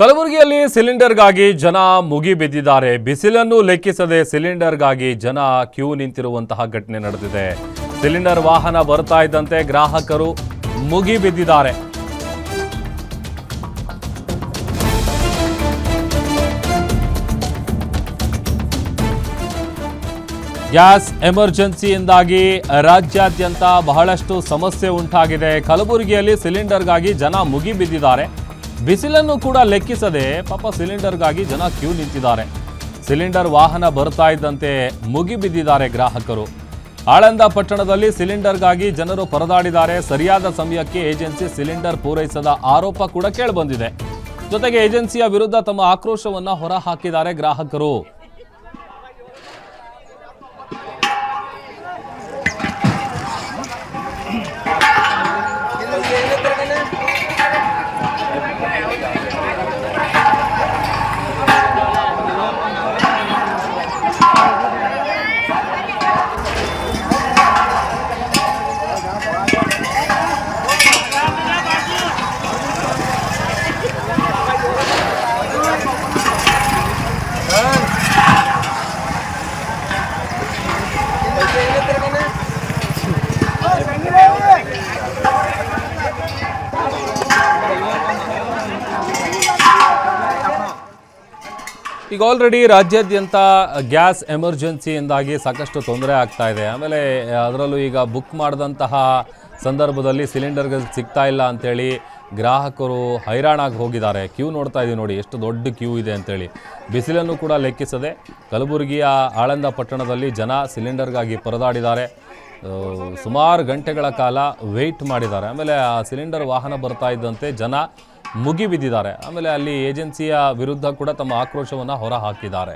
ಕಲಬುರಗಿಯಲ್ಲಿ ಸಿಲಿಂಡರ್ಗಾಗಿ ಜನ ಮುಗಿ ಬಿದ್ದಿದ್ದಾರೆ. ಬಿಸಿಲನ್ನು ಲೆಕ್ಕಿಸದೆ ಸಿಲಿಂಡರ್ಗಾಗಿ ಜನ ಕ್ಯೂ ನಿಂತಿರುವಂತಹ ಘಟನೆ ನಡೆದಿದೆ. ಸಿಲಿಂಡರ್ ವಾಹನ ಬರ್ತಾ ಇದ್ದಂತೆ ಗ್ರಾಹಕರು ಮುಗಿ ಬಿದ್ದಿದ್ದಾರೆ. ಗ್ಯಾಸ್ ಎಮರ್ಜೆನ್ಸಿಯಿಂದಾಗಿ ರಾಜ್ಯಾದ್ಯಂತ ಬಹಳಷ್ಟು ಸಮಸ್ಯೆ ಉಂಟಾಗಿದೆ. ಕಲಬುರಗಿಯಲ್ಲಿ ಸಿಲಿಂಡರ್ಗಾಗಿ ಜನ ಮುಗಿ ಬಿದ್ದಿದ್ದಾರೆ. ಬಿಸಿಲನ್ನು ಕೂಡ ಲೆಕ್ಕಿಸದೆ ಪಾಪ ಸಿಲಿಂಡರ್ಗಾಗಿ ಜನ ಕ್ಯೂ ನಿಂತಿದ್ದಾರೆ. ಸಿಲಿಂಡರ್ ವಾಹನ ಬರ್ತಾ ಇದ್ದಂತೆ ಮುಗಿ ಬಿದ್ದಿದ್ದಾರೆ ಗ್ರಾಹಕರು. ಆಳಂದ ಪಟ್ಟಣದಲ್ಲಿ ಸಿಲಿಂಡರ್ಗಾಗಿ ಜನರು ಪರದಾಡಿದ್ದಾರೆ. ಸರಿಯಾದ ಸಮಯಕ್ಕೆ ಏಜೆನ್ಸಿ ಸಿಲಿಂಡರ್ ಪೂರೈಸದ ಆರೋಪ ಕೂಡ ಕೇಳಿಬಂದಿದೆ. ಜೊತೆಗೆ ಏಜೆನ್ಸಿಯ ವಿರುದ್ಧ ತಮ್ಮ ಆಕ್ರೋಶವನ್ನ ಹೊರಹಾಕಿದ್ದಾರೆ ಗ್ರಾಹಕರು. ಈಗ ಆಲ್ರೆಡಿ ರಾಜ್ಯಾದ್ಯಂತ ಗ್ಯಾಸ್ ಎಮರ್ಜೆನ್ಸಿಯಿಂದಾಗಿ ಸಾಕಷ್ಟು ತೊಂದರೆ ಆಗ್ತಾ ಇದೆ. ಆಮೇಲೆ ಅದರಲ್ಲೂ ಈಗ ಬುಕ್ ಮಾಡಿದಂತಹ ಸಂದರ್ಭದಲ್ಲಿ ಸಿಲಿಂಡರ್ಗಳು ಸಿಗ್ತಾ ಇಲ್ಲ ಅಂಥೇಳಿ ಗ್ರಾಹಕರು ಹೈರಾಣಾಗಿ ಹೋಗಿದ್ದಾರೆ. ಕ್ಯೂ ನೋಡ್ತಾ ಇದ್ದೀವಿ ನೋಡಿ, ಎಷ್ಟು ದೊಡ್ಡ ಕ್ಯೂ ಇದೆ ಅಂಥೇಳಿ. ಬಿಸಿಲನ್ನು ಕೂಡ ಲೆಕ್ಕಿಸದೆ ಕಲಬುರಗಿಯ ಆಳಂದ ಪಟ್ಟಣದಲ್ಲಿ ಜನ ಸಿಲಿಂಡರ್ಗಾಗಿ ಪರದಾಡಿದ್ದಾರೆ. ಸುಮಾರು ಗಂಟೆಗಳ ಕಾಲ ವೆಯ್ಟ್ ಮಾಡಿದ್ದಾರೆ. ಆಮೇಲೆ ಆ ಸಿಲಿಂಡರ್ ವಾಹನ ಬರ್ತಾ ಇದ್ದಂತೆ ಜನ ಮುಗಿ ಬಿದ್ದಿದ್ದಾರೆ. ಆಮೇಲೆ ಅಲ್ಲಿ ಏಜೆನ್ಸಿಯ ವಿರುದ್ಧ ಕೂಡ ತಮ್ಮ ಆಕ್ರೋಶವನ್ನು ಹೊರ ಹಾಕಿದ್ದಾರೆ.